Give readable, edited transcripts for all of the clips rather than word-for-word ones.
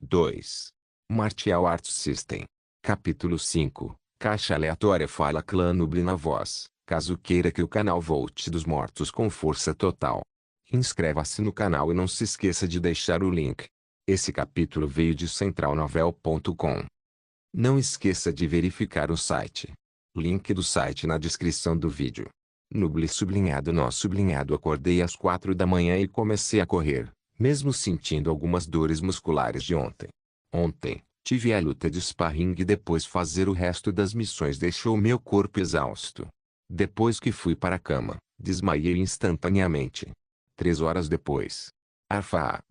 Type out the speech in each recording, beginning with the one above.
2. Martial Arts System. Capítulo 5. Caixa aleatória. Fala clã Noob na voz, caso queira que o canal volte dos mortos com força total. Inscreva-se no canal e não se esqueça de deixar o link. Esse capítulo veio de centralnovel.com. Não esqueça de verificar o site. Link do site na descrição do vídeo. Noob sublinhado nó sublinhado. Acordei às 4 da manhã e comecei a correr, mesmo sentindo algumas dores musculares de ontem. Ontem, tive a luta de sparring e depois fazer o resto das missões deixou meu corpo exausto. Depois que fui para a cama, desmaiei instantaneamente. 3 horas depois.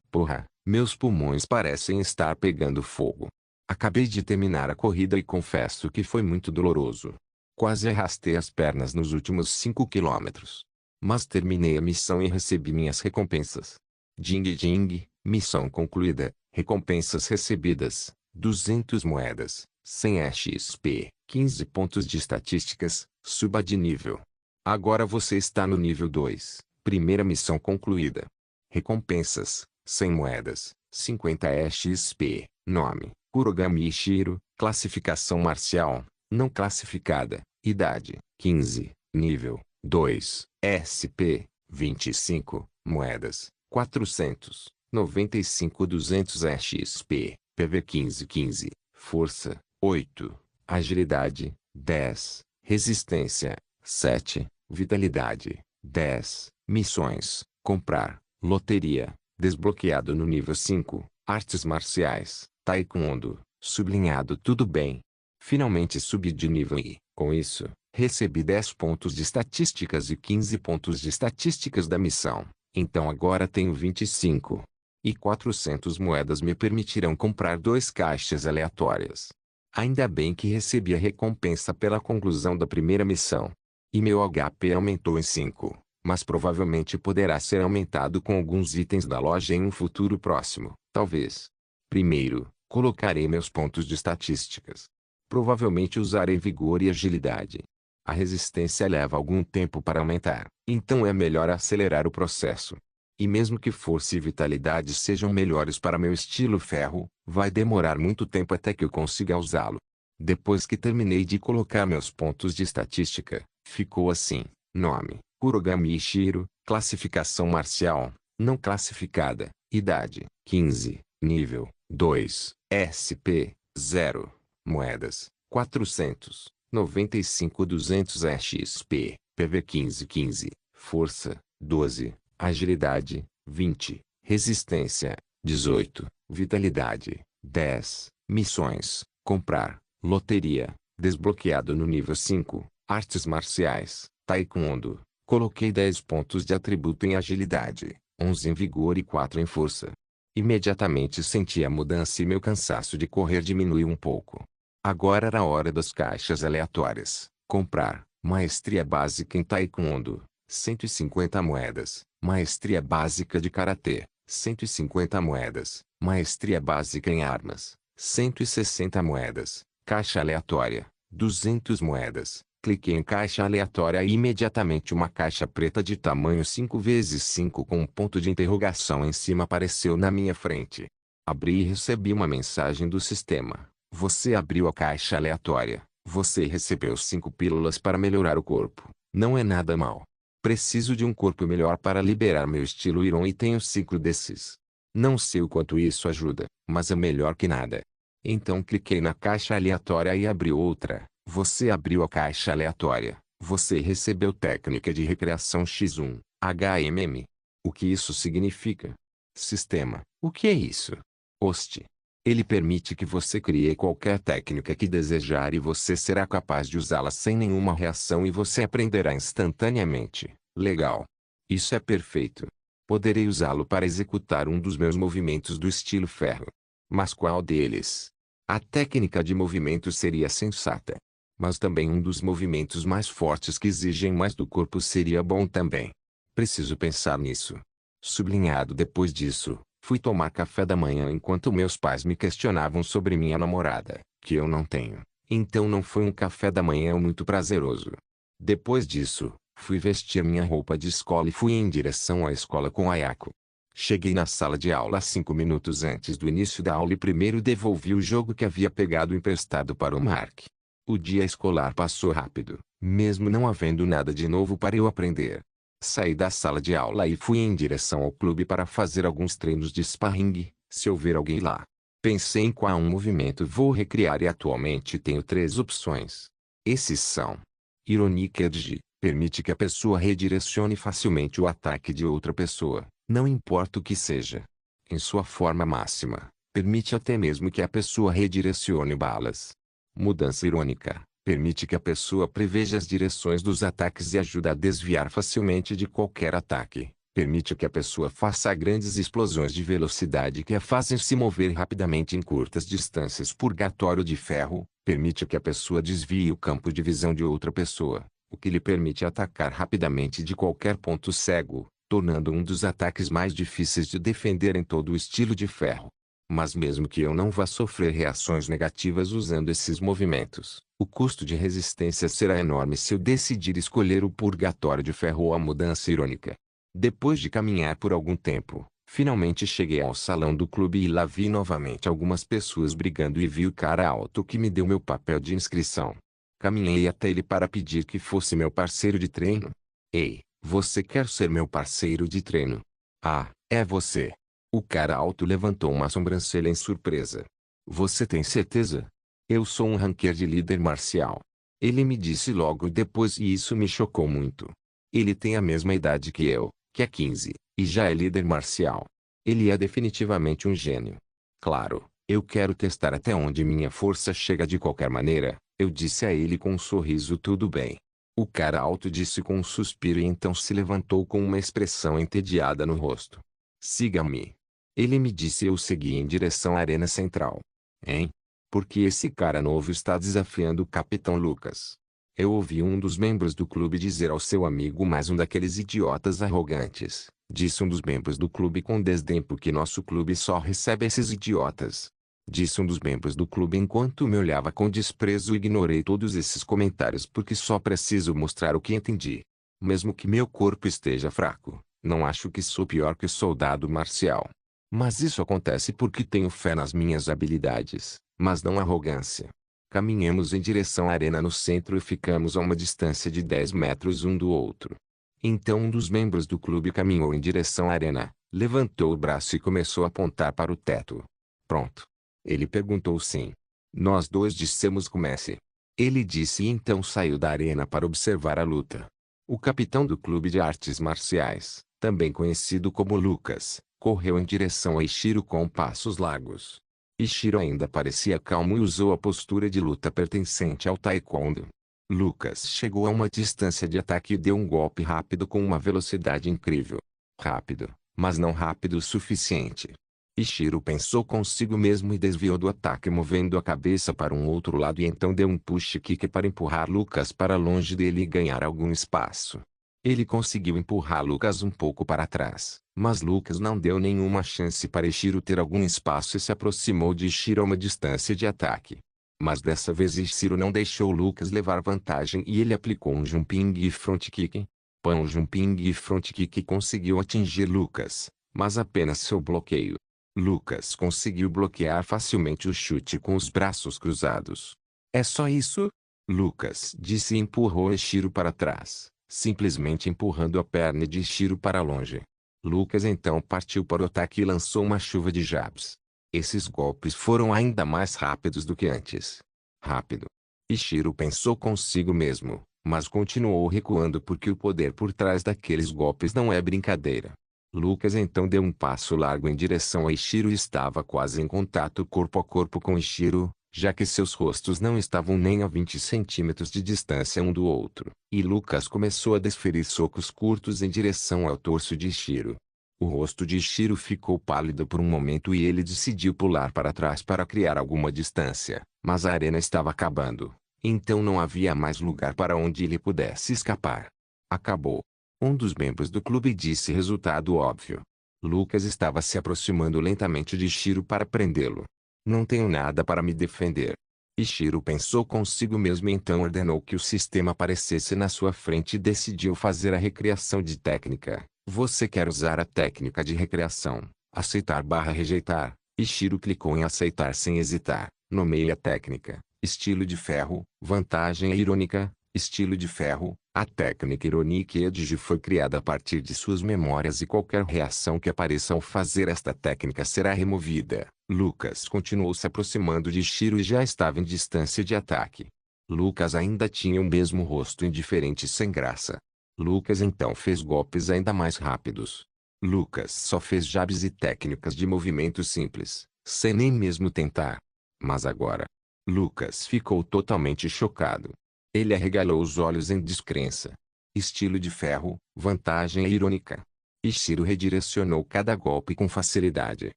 Porra, meus pulmões parecem estar pegando fogo. Acabei de terminar a corrida e confesso que foi muito doloroso. Quase arrastei as pernas nos últimos 5 quilômetros. Mas terminei a missão e recebi minhas recompensas. Ding ding, missão concluída, recompensas recebidas, 200 moedas, 100 XP, 15 pontos de estatísticas, suba de nível. Agora você está no nível 2, primeira missão concluída. Recompensas, 100 moedas, 50 XP, nome, Kurogami Ishiro, classificação marcial, não classificada, idade, 15, nível, 2, SP, 25, moedas, 400, 95 200 XP, PV 15, força, 8, agilidade, 10, resistência, 7, vitalidade, 10, missões, comprar, loteria, desbloqueado no nível 5, artes marciais, taekwondo, sublinhado tudo bem. Finalmente subi de nível e, com isso, recebi 10 pontos de estatísticas e 15 pontos de estatísticas da missão. Então agora tenho 25. E 400 moedas me permitirão comprar 2 caixas aleatórias. Ainda bem que recebi a recompensa pela conclusão da primeira missão. E meu HP aumentou em 5, mas provavelmente poderá ser aumentado com alguns itens da loja em um futuro próximo, talvez. Primeiro, colocarei meus pontos de estatísticas. Provavelmente usarei vigor e agilidade. A resistência leva algum tempo para aumentar, então é melhor acelerar o processo. E mesmo que força e vitalidade sejam melhores para meu estilo ferro, vai demorar muito tempo até que eu consiga usá-lo. Depois que terminei de colocar meus pontos de estatística, ficou assim: nome, Kurogami Ishiro, classificação marcial, não classificada, idade, 15, nível, 2, SP, 0, moedas, 400, 95 200 XP, PV 15, força, 12, agilidade, 20, resistência, 18, vitalidade, 10, missões, comprar, loteria, desbloqueado no nível 5, artes marciais, taekwondo, coloquei 10 pontos de atributo em agilidade, 11 em vigor e 4 em força. Imediatamente senti a mudança e meu cansaço de correr diminuiu um pouco. Agora era a hora das caixas aleatórias. Comprar, maestria básica em taekwondo, 150 moedas, maestria básica de karatê, 150 moedas, maestria básica em armas, 160 moedas, caixa aleatória, 200 moedas. Cliquei em caixa aleatória e imediatamente uma caixa preta de tamanho 5x5 com um ponto de interrogação em cima apareceu na minha frente. Abri e recebi uma mensagem do sistema. Você abriu a caixa aleatória. Você recebeu 5 pílulas para melhorar o corpo. Não é nada mal. Preciso de um corpo melhor para liberar meu estilo Iron e tenho 5 desses. Não sei o quanto isso ajuda, mas é melhor que nada. Então cliquei na caixa aleatória e abri outra. Você abriu a caixa aleatória. Você recebeu técnica de recreação X1, HMM. O que isso significa? Sistema. O que é isso? Host. Ele permite que você crie qualquer técnica que desejar e você será capaz de usá-la sem nenhuma reação e você aprenderá instantaneamente. Legal. Isso é perfeito. Poderei usá-lo para executar um dos meus movimentos do estilo ferro. Mas qual deles? A técnica de movimento seria sensata. Mas também um dos movimentos mais fortes que exigem mais do corpo seria bom também. Preciso pensar nisso. Sublinhado depois disso, fui tomar café da manhã enquanto meus pais me questionavam sobre minha namorada, que eu não tenho. Então não foi um café da manhã muito prazeroso. Depois disso, fui vestir minha roupa de escola e fui em direção à escola com Ayako. Cheguei na sala de aula 5 minutos antes do início da aula e primeiro devolvi o jogo que havia pegado emprestado para o Mark. O dia escolar passou rápido, mesmo não havendo nada de novo para eu aprender. Saí da sala de aula e fui em direção ao clube para fazer alguns treinos de sparring, se houver alguém lá. Pensei em qual movimento vou recriar e atualmente tenho 3 opções. Esses são: Ironic Edge, permite que a pessoa redirecione facilmente o ataque de outra pessoa, não importa o que seja. Em sua forma máxima, permite até mesmo que a pessoa redirecione balas. Mudança irônica, permite que a pessoa preveja as direções dos ataques e ajuda a desviar facilmente de qualquer ataque. Permite que a pessoa faça grandes explosões de velocidade que a fazem se mover rapidamente em curtas distâncias. Purgatório de ferro, permite que a pessoa desvie o campo de visão de outra pessoa, o que lhe permite atacar rapidamente de qualquer ponto cego, tornando um dos ataques mais difíceis de defender em todo o estilo de ferro. Mas mesmo que eu não vá sofrer reações negativas usando esses movimentos, o custo de resistência será enorme se eu decidir escolher o purgatório de ferro ou a mudança irônica. Depois de caminhar por algum tempo, finalmente cheguei ao salão do clube e lá vi novamente algumas pessoas brigando e vi o cara alto que me deu meu papel de inscrição. Caminhei até ele para pedir que fosse meu parceiro de treino. Ei, você quer ser meu parceiro de treino? Ah, é você. O cara alto levantou uma sobrancelha em surpresa. Você tem certeza? Eu sou um ranquear de líder marcial. Ele me disse logo depois e isso me chocou muito. Ele tem a mesma idade que eu, que é 15, e já é líder marcial. Ele é definitivamente um gênio. Claro, eu quero testar até onde minha força chega de qualquer maneira, eu disse a ele com um sorriso. Tudo bem. O cara alto disse com um suspiro e então se levantou com uma expressão entediada no rosto. Siga-me. Ele me disse e eu segui em direção à arena central. Hein? Porque esse cara novo está desafiando o Capitão Lucas. Eu ouvi um dos membros do clube dizer ao seu amigo, mais um daqueles idiotas arrogantes, disse um dos membros do clube com desdém, porque nosso clube só recebe esses idiotas. Disse um dos membros do clube enquanto me olhava com desprezo. Ignorei todos esses comentários porque só preciso mostrar o que entendi. Mesmo que meu corpo esteja fraco, não acho que sou pior que o soldado marcial. Mas isso acontece porque tenho fé nas minhas habilidades, mas não arrogância. Caminhamos em direção à arena no centro e ficamos a uma distância de 10 metros um do outro. Então um dos membros do clube caminhou em direção à arena, levantou o braço e começou a apontar para o teto. Pronto. Ele perguntou sim. Nós dois dissemos comece. Ele disse e então saiu da arena para observar a luta. O capitão do clube de artes marciais, também conhecido como Lucas, correu em direção a Ishiro com passos largos. Ishiro ainda parecia calmo e usou a postura de luta pertencente ao taekwondo. Lucas chegou a uma distância de ataque e deu um golpe rápido com uma velocidade incrível. Rápido, mas não rápido o suficiente. Ishiro pensou consigo mesmo e desviou do ataque movendo a cabeça para um outro lado e então deu um push kick para empurrar Lucas para longe dele e ganhar algum espaço. Ele conseguiu empurrar Lucas um pouco para trás, mas Lucas não deu nenhuma chance para Ishiro ter algum espaço e se aproximou de Ishiro a uma distância de ataque. Mas dessa vez Ishiro não deixou Lucas levar vantagem e ele aplicou um jumping e front kick. Um jumping e front kick conseguiu atingir Lucas, mas apenas seu bloqueio. Lucas conseguiu bloquear facilmente o chute com os braços cruzados. É só isso? Lucas disse e empurrou Ishiro para trás, simplesmente empurrando a perna de Ishiro para longe. Lucas então partiu para o ataque e lançou uma chuva de jabs. Esses golpes foram ainda mais rápidos do que antes. Rápido. Ishiro pensou consigo mesmo, mas continuou recuando porque o poder por trás daqueles golpes não é brincadeira. Lucas então deu um passo largo em direção a Ishiro e estava quase em contato corpo a corpo com Ishiro, já que seus rostos não estavam nem a 20 centímetros de distância um do outro. E Lucas começou a desferir socos curtos em direção ao torso de Ishiro. O rosto de Ishiro ficou pálido por um momento e ele decidiu pular para trás para criar alguma distância, mas a arena estava acabando, então não havia mais lugar para onde ele pudesse escapar. Acabou. Um dos membros do clube disse resultado óbvio. Lucas estava se aproximando lentamente de Ishiro para prendê-lo. Não tenho nada para me defender. Ishiro pensou consigo mesmo e então ordenou que o sistema aparecesse na sua frente e decidiu fazer a recriação de técnica. Você quer usar a técnica de recreação, aceitar/rejeitar. Ishiro clicou em aceitar sem hesitar. Nomeie a técnica. Estilo de ferro, vantagem irônica, estilo de ferro. A técnica Ironic Edge foi criada a partir de suas memórias e qualquer reação que apareça ao fazer esta técnica será removida. Lucas continuou se aproximando de Ishiro e já estava em distância de ataque. Lucas ainda tinha o mesmo rosto indiferente e sem graça. Lucas então fez golpes ainda mais rápidos. Lucas só fez jabs e técnicas de movimento simples, sem nem mesmo tentar. Mas agora, Lucas ficou totalmente chocado. Ele arregalou os olhos em descrença. Estilo de ferro, vantagem irônica. Ishiro redirecionou cada golpe com facilidade.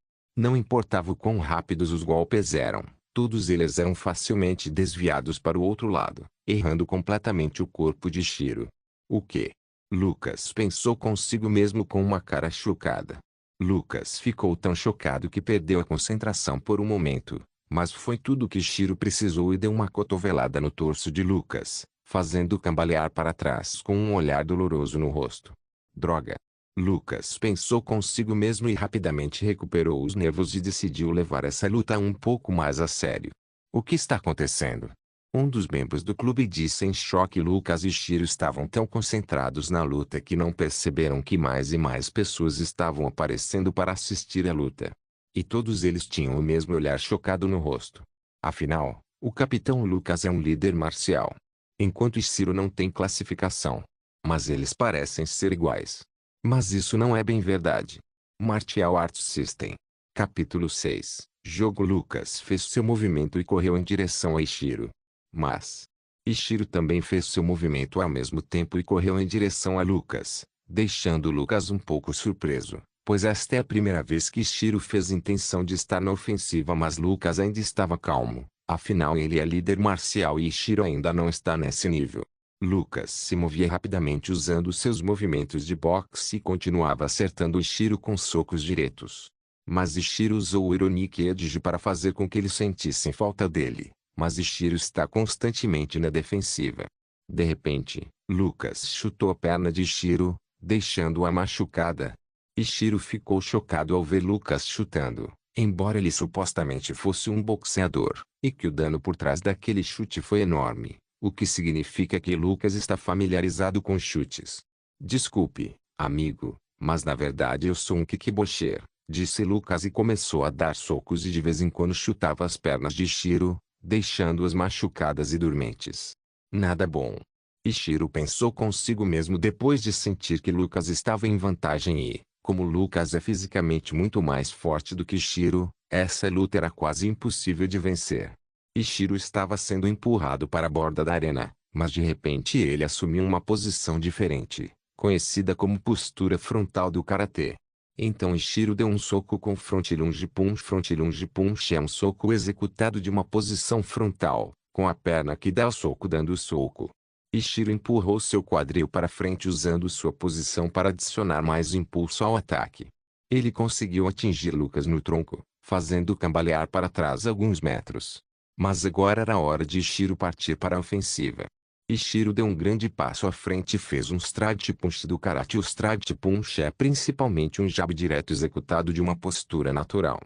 Não importava o quão rápidos os golpes eram, todos eles eram facilmente desviados para o outro lado, errando completamente o corpo de Ishiro. O quê? Lucas pensou consigo mesmo com uma cara chocada. Lucas ficou tão chocado que perdeu a concentração por um momento. Mas foi tudo o que Ishiro precisou e deu uma cotovelada no torso de Lucas, fazendo-o cambalear para trás com um olhar doloroso no rosto. Droga! Lucas pensou consigo mesmo e rapidamente recuperou os nervos e decidiu levar essa luta um pouco mais a sério. O que está acontecendo? Um dos membros do clube disse em choque. Lucas e Ishiro estavam tão concentrados na luta que não perceberam que mais e mais pessoas estavam aparecendo para assistir à luta. E todos eles tinham o mesmo olhar chocado no rosto. Afinal, o capitão Lucas é um líder marcial. Enquanto Ishiro não tem classificação. Mas eles parecem ser iguais. Mas isso não é bem verdade. Martial Arts System. Capítulo 6. Jogo. Lucas fez seu movimento e correu em direção a Ishiro. Mas Ishiro também fez seu movimento ao mesmo tempo e correu em direção a Lucas, deixando Lucas um pouco surpreso. Pois esta é a primeira vez que Ishiro fez intenção de estar na ofensiva, mas Lucas ainda estava calmo. Afinal ele é líder marcial e Ishiro ainda não está nesse nível. Lucas se movia rapidamente usando seus movimentos de boxe e continuava acertando Ishiro com socos diretos. Mas Ishiro usou o Ironic Edge para fazer com que eles sentissem falta dele. Mas Ishiro está constantemente na defensiva. De repente, Lucas chutou a perna de Ishiro, deixando-a machucada. Ishiro ficou chocado ao ver Lucas chutando, embora ele supostamente fosse um boxeador, e que o dano por trás daquele chute foi enorme, o que significa que Lucas está familiarizado com chutes. Desculpe, amigo, mas na verdade eu sou um kickboxer, disse Lucas e começou a dar socos e de vez em quando chutava as pernas de Ishiro, deixando-as machucadas e dormentes. Nada bom. Ishiro pensou consigo mesmo depois de sentir que Lucas estava em vantagem e, como Lucas é fisicamente muito mais forte do que Ishiro, essa luta era quase impossível de vencer. Ishiro estava sendo empurrado para a borda da arena, mas de repente ele assumiu uma posição diferente, conhecida como postura frontal do karatê. Então Ishiro deu um soco com front lunge punch. Front lunge punch é um soco executado de uma posição frontal, com a perna que dá o soco dando o soco. Ishiro empurrou seu quadril para frente usando sua posição para adicionar mais impulso ao ataque. Ele conseguiu atingir Lucas no tronco, fazendo-o cambalear para trás alguns metros. Mas agora era a hora de Ishiro partir para a ofensiva. Ishiro deu um grande passo à frente e fez um stride punch do karate. O stride punch é principalmente um jab direto executado de uma postura natural.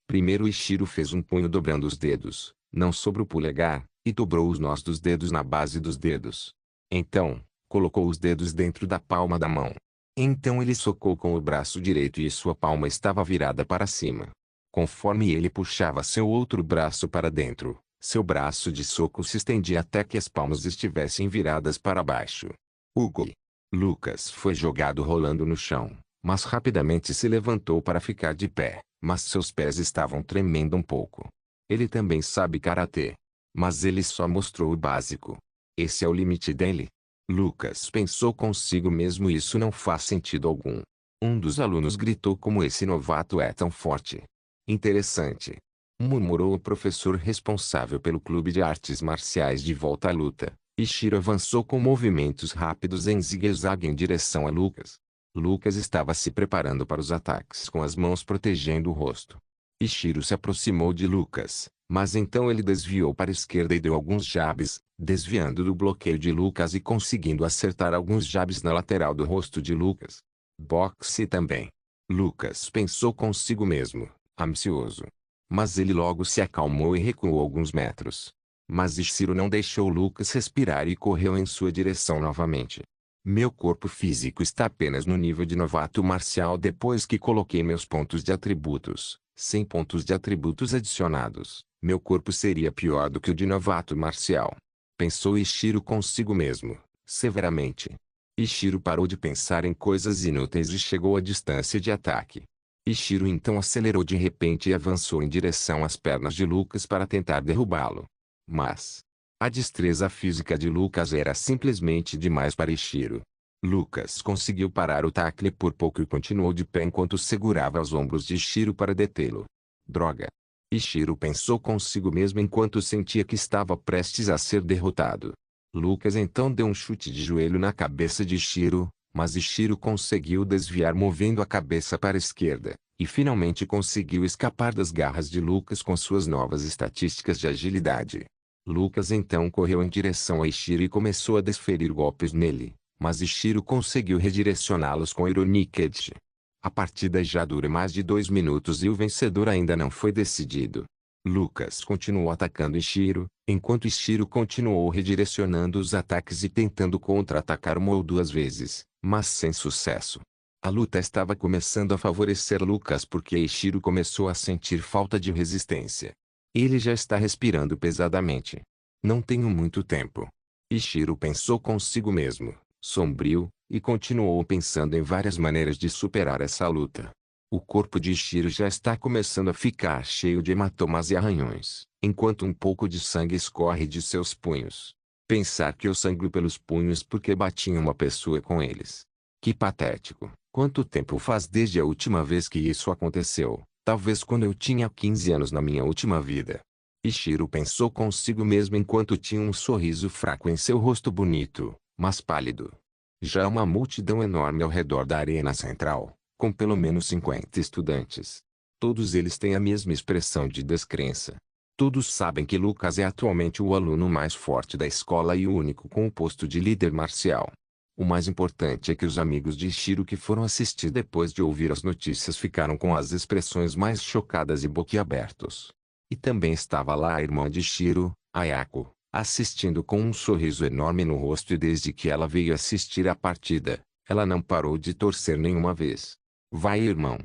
Primeiro Ishiro fez um punho dobrando os dedos, não sobre o polegar, e dobrou os nós dos dedos na base dos dedos. Então, colocou os dedos dentro da palma da mão. Então ele socou com o braço direito e sua palma estava virada para cima. Conforme ele puxava seu outro braço para dentro, seu braço de soco se estendia até que as palmas estivessem viradas para baixo. Hugo. Lucas foi jogado rolando no chão, mas rapidamente se levantou para ficar de pé, mas seus pés estavam tremendo um pouco. Ele também sabe karatê. Mas ele só mostrou o básico. Esse é o limite dele? Lucas pensou consigo mesmo, isso não faz sentido algum. Um dos alunos gritou: como esse novato é tão forte. Interessante. Murmurou o professor responsável pelo clube de artes marciais de volta à luta. Ishiro avançou com movimentos rápidos em zigue-zague em direção a Lucas. Lucas estava se preparando para os ataques com as mãos protegendo o rosto. Ishiro se aproximou de Lucas, mas então ele desviou para a esquerda e deu alguns jabs, desviando do bloqueio de Lucas e conseguindo acertar alguns jabs na lateral do rosto de Lucas. Boxe também. Lucas pensou consigo mesmo, ansioso. Mas ele logo se acalmou e recuou alguns metros. Mas Ishiro não deixou Lucas respirar e correu em sua direção novamente. Meu corpo físico está apenas no nível de novato marcial depois que coloquei meus pontos de atributos. Sem pontos de atributos adicionados, meu corpo seria pior do que o de novato marcial. Pensou Ishiro consigo mesmo, severamente. Ishiro parou de pensar em coisas inúteis e chegou à distância de ataque. Ishiro então acelerou de repente e avançou em direção às pernas de Lucas para tentar derrubá-lo. Mas a destreza física de Lucas era simplesmente demais para Ishiro. Lucas conseguiu parar o tacle por pouco e continuou de pé enquanto segurava os ombros de Ishiro para detê-lo. Droga! Ishiro pensou consigo mesmo enquanto sentia que estava prestes a ser derrotado. Lucas então deu um chute de joelho na cabeça de Ishiro, mas Ishiro conseguiu desviar movendo a cabeça para a esquerda, e finalmente conseguiu escapar das garras de Lucas com suas novas estatísticas de agilidade. Lucas então correu em direção a Ishiro e começou a desferir golpes nele, mas Ishiro conseguiu redirecioná-los com Ironic Edge. A partida já dura mais de 2 minutos e o vencedor ainda não foi decidido. Lucas continuou atacando Ishiro, enquanto Ishiro continuou redirecionando os ataques e tentando contra-atacar uma ou duas vezes, mas sem sucesso. A luta estava começando a favorecer Lucas porque Ishiro começou a sentir falta de resistência. Ele já está respirando pesadamente. Não tenho muito tempo. Ishiro pensou consigo mesmo, sombrio, e continuou pensando em várias maneiras de superar essa luta. O corpo de Ishiro já está começando a ficar cheio de hematomas e arranhões, enquanto um pouco de sangue escorre de seus punhos. Pensar que eu sangro pelos punhos porque bati em uma pessoa com eles. Que patético. Quanto tempo faz desde a última vez que isso aconteceu? Talvez quando eu tinha 15 anos na minha última vida. Ishiro pensou consigo mesmo enquanto tinha um sorriso fraco em seu rosto bonito, mas pálido. Já uma multidão enorme ao redor da arena central, com pelo menos 50 estudantes. Todos eles têm a mesma expressão de descrença. Todos sabem que Lucas é atualmente o aluno mais forte da escola e o único com o posto de líder marcial. O mais importante é que os amigos de Ishiro que foram assistir depois de ouvir as notícias ficaram com as expressões mais chocadas e boquiabertos. E também estava lá a irmã de Ishiro, Ayako, assistindo com um sorriso enorme no rosto e desde que ela veio assistir a partida, ela não parou de torcer nenhuma vez. Vai, irmão.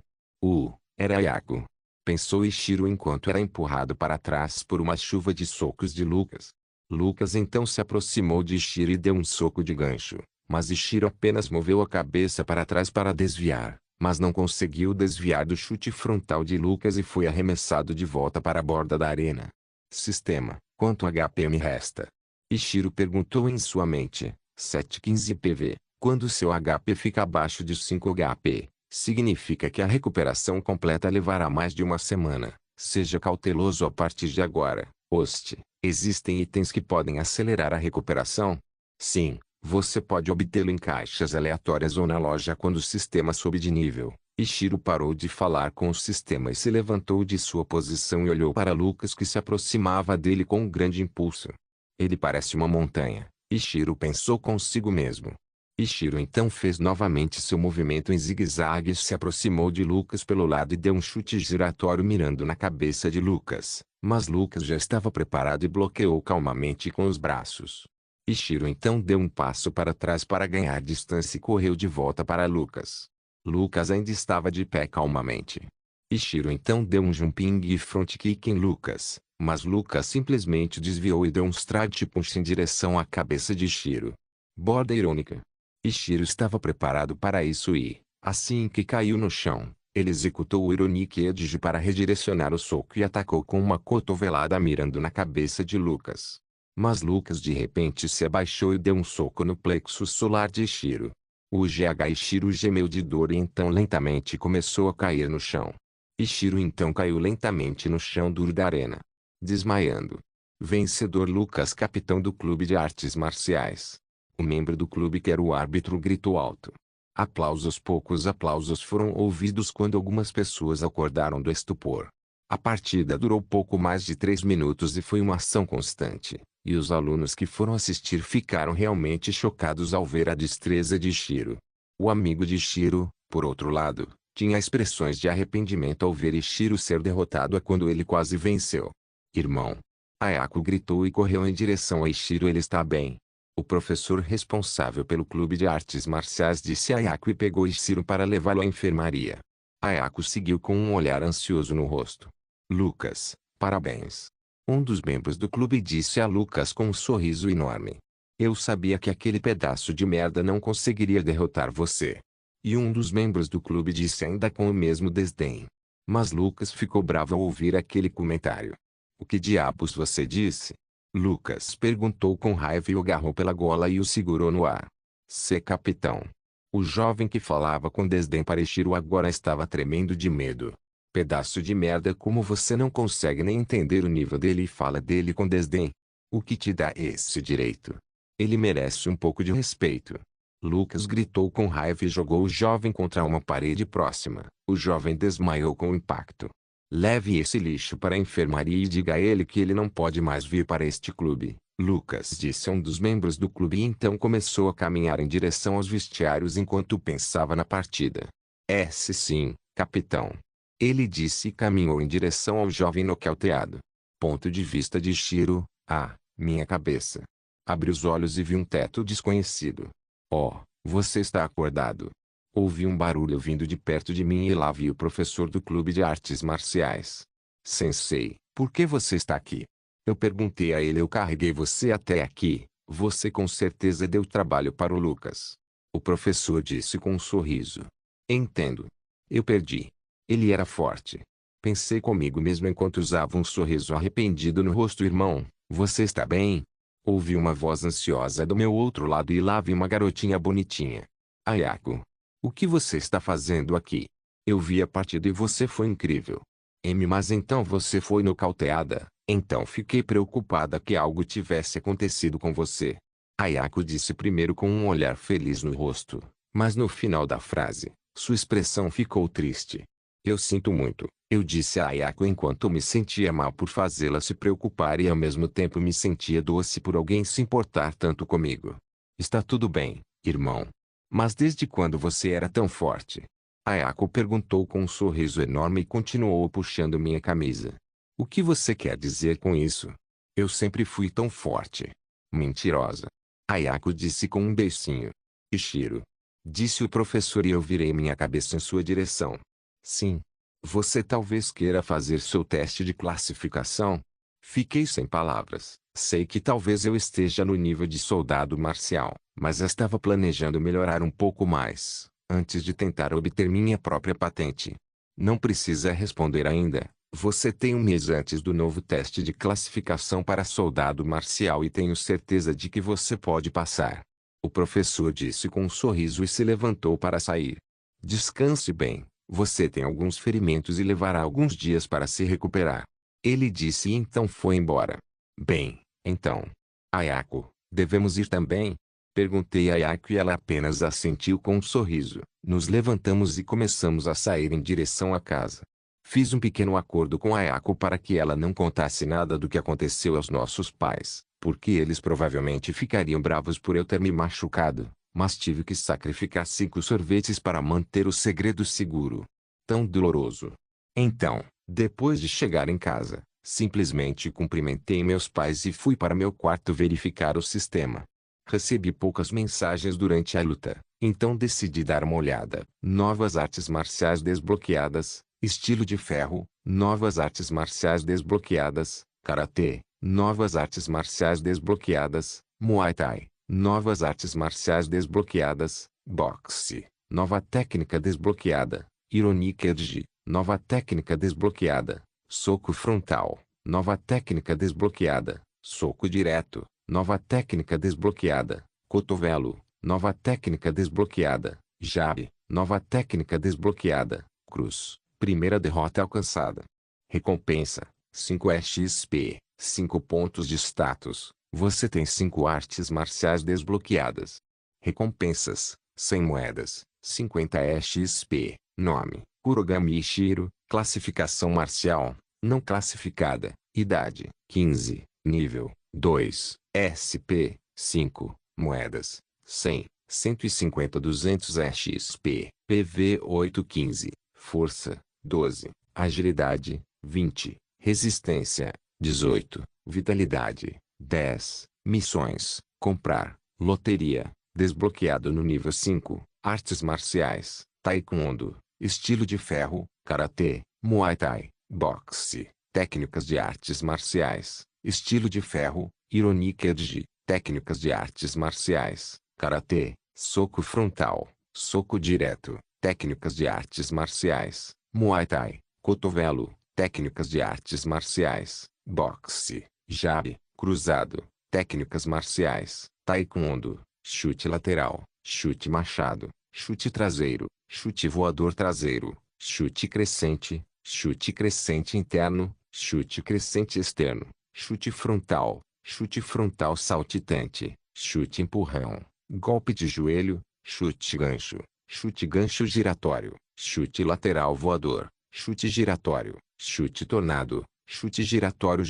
Era Ayako. Pensou Ishiro enquanto era empurrado para trás por uma chuva de socos de Lucas. Lucas então se aproximou de Ishiro e deu um soco de gancho. Mas Ishiro apenas moveu a cabeça para trás para desviar, mas não conseguiu desviar do chute frontal de Lucas e foi arremessado de volta para a borda da arena. Sistema, quanto HP me resta? Ishiro perguntou em sua mente. 715 PV. Quando seu HP fica abaixo de 5 HP, significa que a recuperação completa levará mais de uma semana. Seja cauteloso a partir de agora. Host, existem itens que podem acelerar a recuperação? Sim. Você pode obtê-lo em caixas aleatórias ou na loja quando o sistema sobe de nível. Ishiro parou de falar com o sistema e se levantou de sua posição e olhou para Lucas que se aproximava dele com um grande impulso. Ele parece uma montanha, Ishiro pensou consigo mesmo. Ishiro então fez novamente seu movimento em zigue-zague e se aproximou de Lucas pelo lado e deu um chute giratório mirando na cabeça de Lucas, mas Lucas já estava preparado e bloqueou calmamente com os braços. Ishiro então deu um passo para trás para ganhar distância e correu de volta para Lucas. Lucas ainda estava de pé calmamente. Ishiro então deu um jumping e front kick em Lucas, mas Lucas simplesmente desviou e deu um stride punch em direção à cabeça de Ishiro. Borda irônica. Ishiro estava preparado para isso e, assim que caiu no chão, ele executou o Ironic Edge para redirecionar o soco e atacou com uma cotovelada mirando na cabeça de Lucas. Mas Lucas de repente se abaixou e deu um soco no plexo solar de Ishiro. O GH Ishiro gemeu de dor e então lentamente começou a cair no chão. Ishiro então caiu lentamente no chão duro da arena, desmaiando. Vencedor Lucas, capitão do clube de artes marciais. O membro do clube que era o árbitro gritou alto. Aplausos. Poucos aplausos foram ouvidos quando algumas pessoas acordaram do estupor. A partida durou pouco mais de 3 minutos e foi uma ação constante, e os alunos que foram assistir ficaram realmente chocados ao ver a destreza de Ishiro. O amigo de Ishiro, Por outro lado, tinha expressões de arrependimento ao ver Ishiro ser derrotado quando ele quase venceu. Irmão! Ayako gritou e correu em direção a Ishiro. Ele está bem. O professor responsável pelo clube de artes marciais disse a Ayako e pegou Ishiro para levá-lo à enfermaria. Ayako seguiu com um olhar ansioso no rosto. Lucas, parabéns. Um dos membros do clube disse a Lucas com um sorriso enorme. Eu sabia que aquele pedaço de merda não conseguiria derrotar você. E um dos membros do clube disse ainda com o mesmo desdém. Mas Lucas ficou bravo ao ouvir aquele comentário. O que diabos você disse? Lucas perguntou com raiva e o agarrou pela gola e o segurou no ar. Capitão. O jovem que falava com desdém para Ishiro agora estava tremendo de medo. Pedaço de merda, como você não consegue nem entender o nível dele e fala dele com desdém? O que te dá esse direito? Ele merece um pouco de respeito. Lucas gritou com raiva e jogou o jovem contra uma parede próxima. O jovem desmaiou com o impacto. Leve esse lixo para a enfermaria e diga a ele que ele não pode mais vir para este clube, Lucas disse a um dos membros do clube e então começou a caminhar em direção aos vestiários enquanto pensava na partida. Sim, capitão. Ele disse e caminhou em direção ao jovem nocauteado. Ponto de vista de Ishiro, minha cabeça. Abri os olhos e vi um teto desconhecido. Oh, você está acordado. Ouvi um barulho vindo de perto de mim e lá vi o professor do clube de artes marciais. Sensei, por que você está aqui? Eu perguntei a ele. Eu carreguei você até aqui. Você com certeza deu trabalho para o Lucas. O professor disse com um sorriso. Entendo. Eu perdi. Ele era forte. Pensei comigo mesmo enquanto usava um sorriso arrependido no rosto. Irmão, você está bem? Ouvi uma voz ansiosa do meu outro lado e lá vi uma garotinha bonitinha. Ayako. O que você está fazendo aqui? Eu vi a partida e você foi incrível. Mas então você foi nocauteada, então fiquei preocupada que algo tivesse acontecido com você. Ayako disse primeiro com um olhar feliz no rosto, mas no final da frase, sua expressão ficou triste. Eu sinto muito, eu disse a Ayako enquanto me sentia mal por fazê-la se preocupar e ao mesmo tempo me sentia doce por alguém se importar tanto comigo. Está tudo bem, irmão. Mas desde quando você era tão forte? Ayako perguntou com um sorriso enorme e continuou puxando minha camisa. O que você quer dizer com isso? Eu sempre fui tão forte. Mentirosa. Ayako disse com um beicinho. Ishiro. Disse o professor e eu virei minha cabeça em sua direção. Sim. Você talvez queira fazer seu teste de classificação? Fiquei sem palavras. Sei que talvez eu esteja no nível de soldado marcial, mas estava planejando melhorar um pouco mais, antes de tentar obter minha própria patente. Não precisa responder ainda. Você tem um mês antes do novo teste de classificação para soldado marcial e tenho certeza de que você pode passar. O professor disse com um sorriso e se levantou para sair. Descanse bem. Você tem alguns ferimentos e levará alguns dias para se recuperar. Ele disse e então foi embora. Bem, então. Ayako, devemos ir também? Perguntei a Ayako e ela apenas assentiu com um sorriso. Nos levantamos e começamos a sair em direção à casa. Fiz um pequeno acordo com a Ayako para que ela não contasse nada do que aconteceu aos nossos pais, porque eles provavelmente ficariam bravos por eu ter me machucado. Mas tive que sacrificar 5 sorvetes para manter o segredo seguro. Tão doloroso. Então, depois de chegar em casa, simplesmente cumprimentei meus pais e fui para meu quarto verificar o sistema. Recebi poucas mensagens durante a luta, então decidi dar uma olhada. Novas artes marciais desbloqueadas, estilo de ferro, novas artes marciais desbloqueadas, karatê, novas artes marciais desbloqueadas, muay thai. Novas artes marciais desbloqueadas, boxe, nova técnica desbloqueada, Ironic-Edge, nova técnica desbloqueada, soco frontal, nova técnica desbloqueada, soco direto, nova técnica desbloqueada, cotovelo, nova técnica desbloqueada, jab, nova técnica desbloqueada, cruz, primeira derrota alcançada. Recompensa, 5 XP, 5 pontos de status. Você tem 5 artes marciais desbloqueadas. Recompensas, 100 moedas, 50 XP, nome, Kurogami Ishiro, classificação marcial, não classificada, idade, 15, nível, 2, SP, 5, moedas, 100, 150 200 XP, PV 815, força, 12, agilidade, 20, resistência, 18, vitalidade, 10, missões, comprar, loteria, desbloqueado no nível 5, artes marciais, taekwondo, estilo de ferro, karatê, muay thai, boxe, técnicas de artes marciais, estilo de ferro, ironic-edge, técnicas de artes marciais, karatê, soco frontal, soco direto, técnicas de artes marciais, muay thai, cotovelo, técnicas de artes marciais, boxe, jab, cruzado, técnicas marciais, taekwondo, chute lateral, chute machado, chute traseiro, chute voador traseiro, chute crescente interno, chute crescente externo, chute frontal saltitante, chute empurrão, golpe de joelho, chute gancho giratório, chute lateral voador, chute giratório, chute tornado, chute giratório,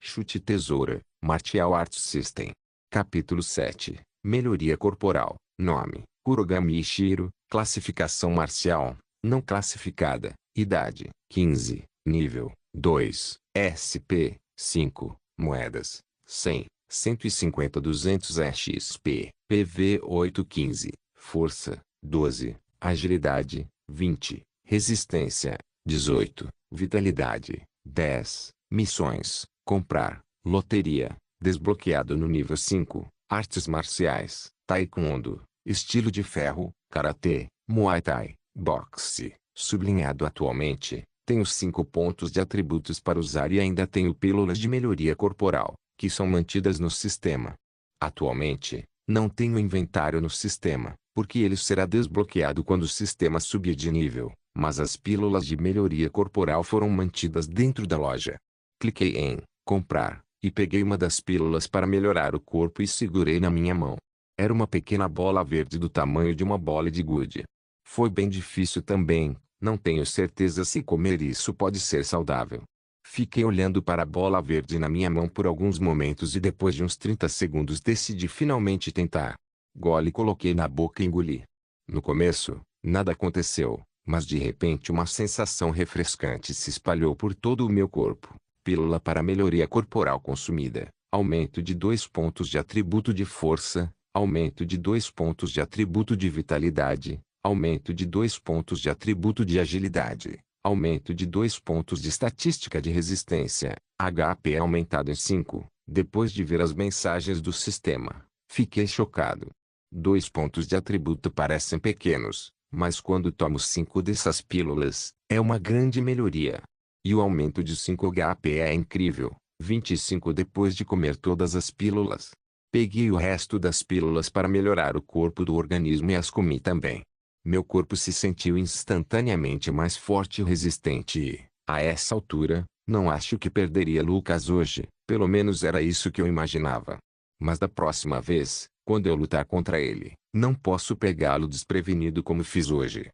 chute tesoura, Martial Arts System. Capítulo 7, Melhoria Corporal, nome, Kurogami Ishiro, classificação marcial, não classificada, idade, 15, nível, 2, SP, 5, moedas, 100, 150 200 XP, PV 815, força, 12, agilidade, 20, resistência, 18, vitalidade, 10, missões, comprar, loteria, desbloqueado no nível 5, artes marciais, taekwondo, estilo de ferro, karatê, muay thai, boxe, sublinhado atualmente, tenho 5 pontos de atributos para usar e ainda tenho pílulas de melhoria corporal, que são mantidas no sistema. Atualmente, não tenho inventário no sistema, porque ele será desbloqueado quando o sistema subir de nível, mas as pílulas de melhoria corporal foram mantidas dentro da loja. Cliquei em comprar, e peguei uma das pílulas para melhorar o corpo e segurei na minha mão. Era uma pequena bola verde do tamanho de uma bola de gude. Foi bem difícil também, não tenho certeza se comer isso pode ser saudável. Fiquei olhando para a bola verde na minha mão por alguns momentos e depois de uns 30 segundos decidi finalmente tentar. Gole coloquei na boca e engoli. No começo, nada aconteceu, mas de repente uma sensação refrescante se espalhou por todo o meu corpo. Pílula para melhoria corporal consumida. Aumento de 2 pontos de atributo de força, aumento de 2 pontos de atributo de vitalidade, aumento de 2 pontos de atributo de agilidade, aumento de 2 pontos de estatística de resistência, HP aumentado em 5, depois de ver as mensagens do sistema. Fiquei chocado. 2 pontos de atributo parecem pequenos, mas quando tomo 5 dessas pílulas, é uma grande melhoria. E o aumento de 5 HP é incrível, 25 depois de comer todas as pílulas. Peguei o resto das pílulas para melhorar o corpo do organismo e as comi também. Meu corpo se sentiu instantaneamente mais forte e resistente e, a essa altura, não acho que perderia Lucas hoje, pelo menos era isso que eu imaginava. Mas da próxima vez, quando eu lutar contra ele, não posso pegá-lo desprevenido como fiz hoje.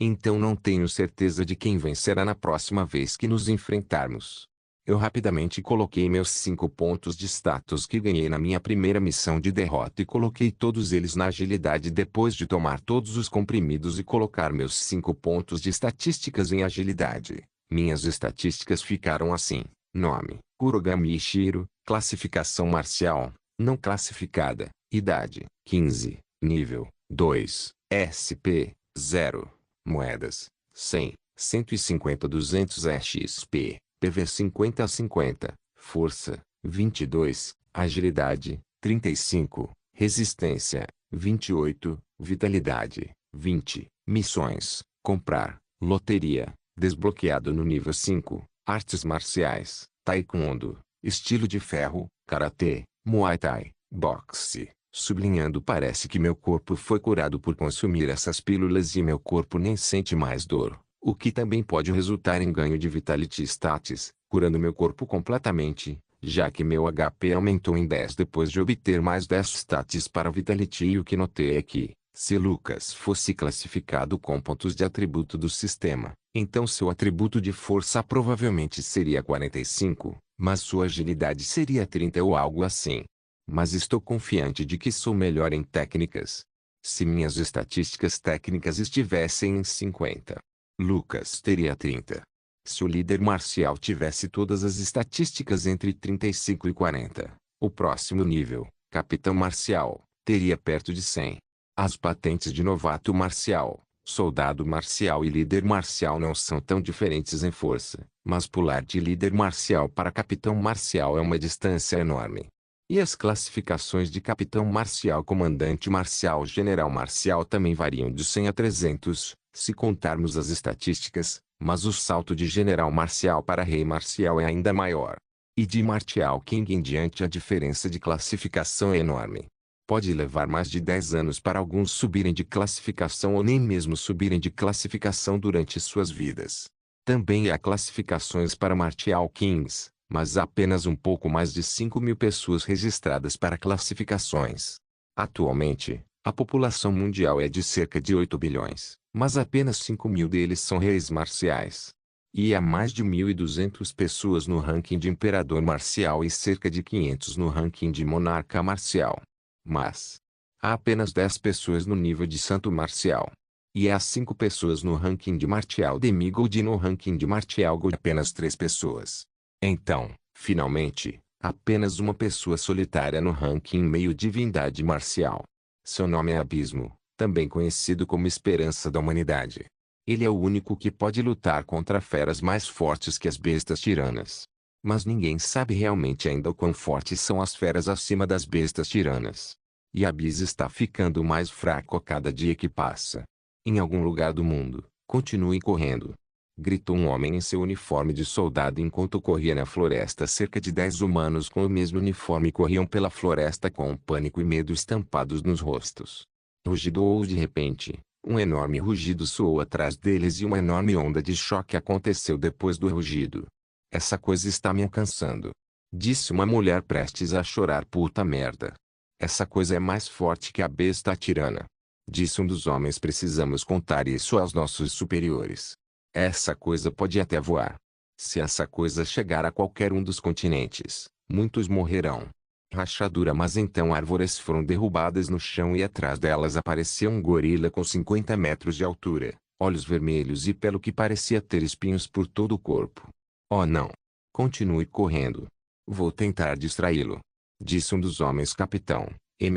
Então não tenho certeza de quem vencerá na próxima vez que nos enfrentarmos. Eu rapidamente coloquei meus 5 pontos de status que ganhei na minha primeira missão de derrota e coloquei todos eles na agilidade depois de tomar todos os comprimidos e colocar meus 5 pontos de estatísticas em agilidade. Minhas estatísticas ficaram assim: nome, Kurogami Ishiro, classificação marcial, não classificada, idade, 15, nível, 2, SP, 0. Moedas, 100, 150 200 XP, PV 50 a 50, força, 22, agilidade, 35, resistência, 28, vitalidade, 20, missões, comprar, loteria, desbloqueado no nível 5, artes marciais, taekwondo, estilo de ferro, karatê, muay thai, boxe. Sublinhando, parece que meu corpo foi curado por consumir essas pílulas e meu corpo nem sente mais dor, o que também pode resultar em ganho de Vitality Status, curando meu corpo completamente, já que meu HP aumentou em 10 depois de obter mais 10 status para Vitality e o que notei é que, se Lucas fosse classificado com pontos de atributo do sistema, então seu atributo de força provavelmente seria 45, mas sua agilidade seria 30 ou algo assim. Mas estou confiante de que sou melhor em técnicas. Se minhas estatísticas técnicas estivessem em 50, Lucas teria 30. Se o líder marcial tivesse todas as estatísticas entre 35 e 40, o próximo nível, capitão marcial, teria perto de 100. As patentes de novato marcial, soldado marcial e líder marcial não são tão diferentes em força, mas pular de líder marcial para capitão marcial é uma distância enorme. E as classificações de capitão marcial, comandante marcial, general marcial também variam de 100 a 300, se contarmos as estatísticas, mas o salto de general marcial para rei marcial é ainda maior. E de martial king em diante a diferença de classificação é enorme. Pode levar mais de 10 anos para alguns subirem de classificação ou nem mesmo subirem de classificação durante suas vidas. Também há classificações para martial kings, mas há apenas um pouco mais de 5.000 pessoas registradas para classificações. Atualmente, a população mundial é de cerca de 8 bilhões, mas apenas 5.000 deles são reis marciais. E há mais de 1.200 pessoas no ranking de imperador marcial e cerca de 500 no ranking de monarca marcial. Mas há apenas 10 pessoas no nível de santo marcial. E há 5 pessoas no ranking de martial demigod e no ranking de martial god apenas 3 pessoas. Então, finalmente, apenas uma pessoa solitária no ranking meio divindade marcial. Seu nome é Abismo, também conhecido como Esperança da Humanidade. Ele é o único que pode lutar contra feras mais fortes que as bestas tiranas. Mas ninguém sabe realmente ainda o quão fortes são as feras acima das bestas tiranas. E Abis está ficando mais fraco a cada dia que passa. Em algum lugar do mundo, continue correndo, gritou um homem em seu uniforme de soldado enquanto corria na floresta. Cerca de 10 humanos com o mesmo uniforme corriam pela floresta com pânico e medo estampados nos rostos. Rugidou de repente. Um enorme rugido soou atrás deles e uma enorme onda de choque aconteceu depois do rugido. Essa coisa está me alcançando, disse uma mulher prestes a chorar. Puta merda. Essa coisa é mais forte que a besta tirana, disse um dos homens. Precisamos contar isso aos nossos superiores. Essa coisa pode até voar. Se essa coisa chegar a qualquer um dos continentes, muitos morrerão. Rachadura. Mas então árvores foram derrubadas no chão e atrás delas apareceu um gorila com 50 metros de altura, olhos vermelhos e pelo que parecia ter espinhos por todo o corpo. Oh não! Continue correndo. Vou tentar distraí-lo, disse um dos homens. Capitão,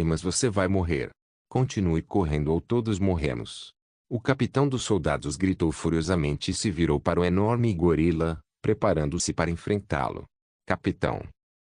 mas você vai morrer. Continue correndo ou todos morremos. O capitão dos soldados gritou furiosamente e se virou para o enorme gorila, preparando-se para enfrentá-lo. Capitão!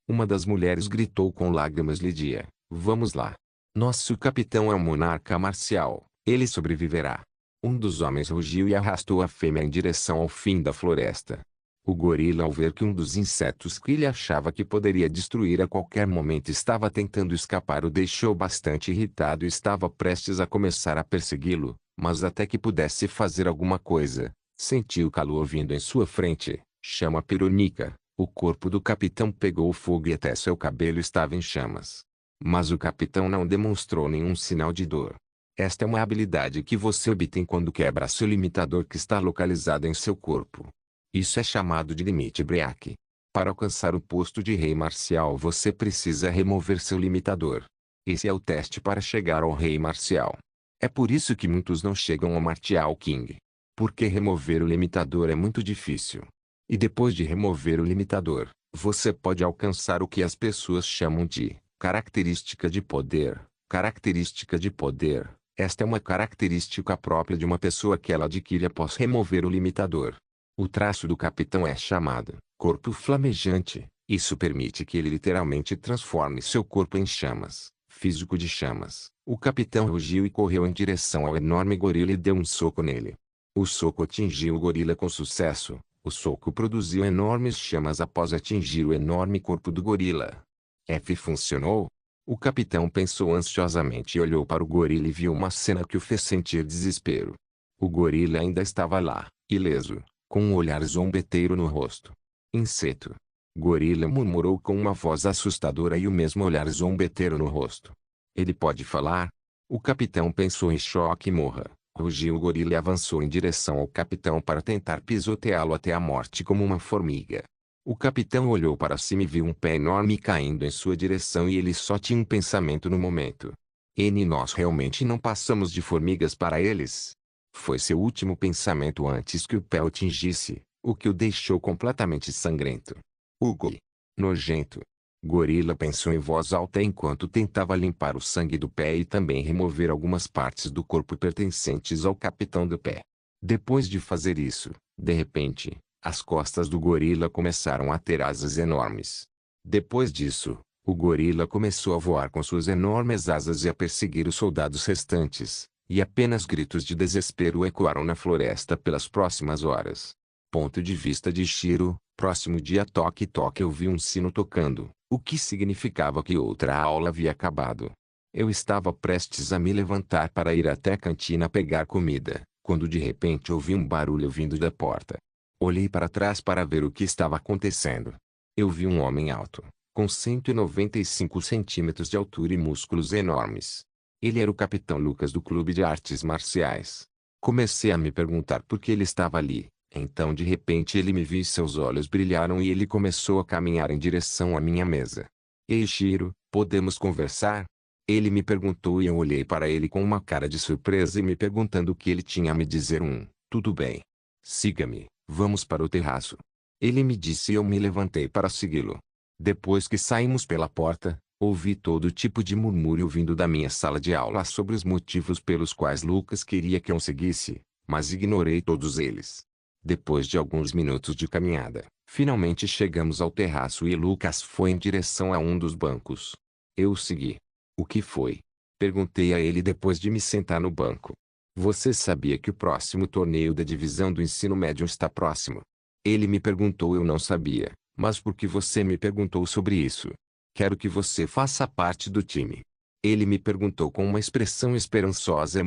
Uma das mulheres gritou com lágrimas. Lidia, vamos lá. Nosso capitão é um monarca marcial, ele sobreviverá. Um dos homens rugiu e arrastou a fêmea em direção ao fim da floresta. O gorila, ao ver que um dos insetos que ele achava que poderia destruir a qualquer momento estava tentando escapar, o deixou bastante irritado e estava prestes a começar a persegui-lo, mas até que pudesse fazer alguma coisa, sentiu calor vindo em sua frente, chama pirônica. O corpo do capitão pegou fogo e até seu cabelo estava em chamas. Mas o capitão não demonstrou nenhum sinal de dor. Esta é uma habilidade que você obtém quando quebra seu limitador que está localizado em seu corpo. Isso é chamado de limite break. Para alcançar o posto de rei marcial você precisa remover seu limitador. Esse é o teste para chegar ao rei marcial. É por isso que muitos não chegam ao martial king. Porque remover o limitador é muito difícil. E depois de remover o limitador, você pode alcançar o que as pessoas chamam de característica de poder. Característica de poder. Esta é uma característica própria de uma pessoa que ela adquire após remover o limitador. O traço do capitão é chamado corpo flamejante. Isso permite que ele literalmente transforme seu corpo em chamas, físico de chamas. O capitão rugiu e correu em direção ao enorme gorila e deu um soco nele. O soco atingiu o gorila com sucesso. O soco produziu enormes chamas após atingir o enorme corpo do gorila. Funcionou? O capitão pensou ansiosamente e olhou para o gorila e viu uma cena que o fez sentir desespero. O gorila ainda estava lá, ileso, com um olhar zombeteiro no rosto. Inseto. Gorila murmurou com uma voz assustadora e o mesmo olhar zombeteiro no rosto. Ele pode falar? O capitão pensou em choque e morra. Rugiu o gorila e avançou em direção ao capitão para tentar pisoteá-lo até a morte como uma formiga. O capitão olhou para cima e viu um pé enorme caindo em sua direção e ele só tinha um pensamento no momento. E nós realmente não passamos de formigas para eles? Foi seu último pensamento antes que o pé o atingisse, o que o deixou completamente sangrento. Ugly. Nojento. Gorila pensou em voz alta enquanto tentava limpar o sangue do pé e também remover algumas partes do corpo pertencentes ao capitão do pé. Depois de fazer isso, de repente, as costas do gorila começaram a ter asas enormes. Depois disso, o gorila começou a voar com suas enormes asas e a perseguir os soldados restantes, e apenas gritos de desespero ecoaram na floresta pelas próximas horas. Ponto de vista de Shiro, próximo dia toque-toque eu vi um sino tocando, o que significava que outra aula havia acabado. Eu estava prestes a me levantar para ir até a cantina pegar comida, quando de repente ouvi um barulho vindo da porta. Olhei para trás para ver o que estava acontecendo. Eu vi um homem alto, com 195 centímetros de altura e músculos enormes. Ele era o Capitão Lucas do Clube de Artes Marciais. Comecei a me perguntar por que ele estava ali. Então de repente ele me viu e seus olhos brilharam e ele começou a caminhar em direção à minha mesa. Ei Shiro, podemos conversar? Ele me perguntou e eu olhei para ele com uma cara de surpresa e me perguntando o que ele tinha a me dizer. Tudo bem. Siga-me, vamos para o terraço. Ele me disse e eu me levantei para segui-lo. Depois que saímos pela porta, ouvi todo tipo de murmúrio vindo da minha sala de aula sobre os motivos pelos quais Lucas queria que eu seguisse, mas ignorei todos eles. Depois de alguns minutos de caminhada, finalmente chegamos ao terraço e Lucas foi em direção a um dos bancos. Eu o segui. O que foi? Perguntei a ele depois de me sentar no banco. Você sabia que o próximo torneio da divisão do ensino médio está próximo? Ele me perguntou. Eu não sabia, mas por que você me perguntou sobre isso? Quero que você faça parte do time. Ele me perguntou com uma expressão esperançosa.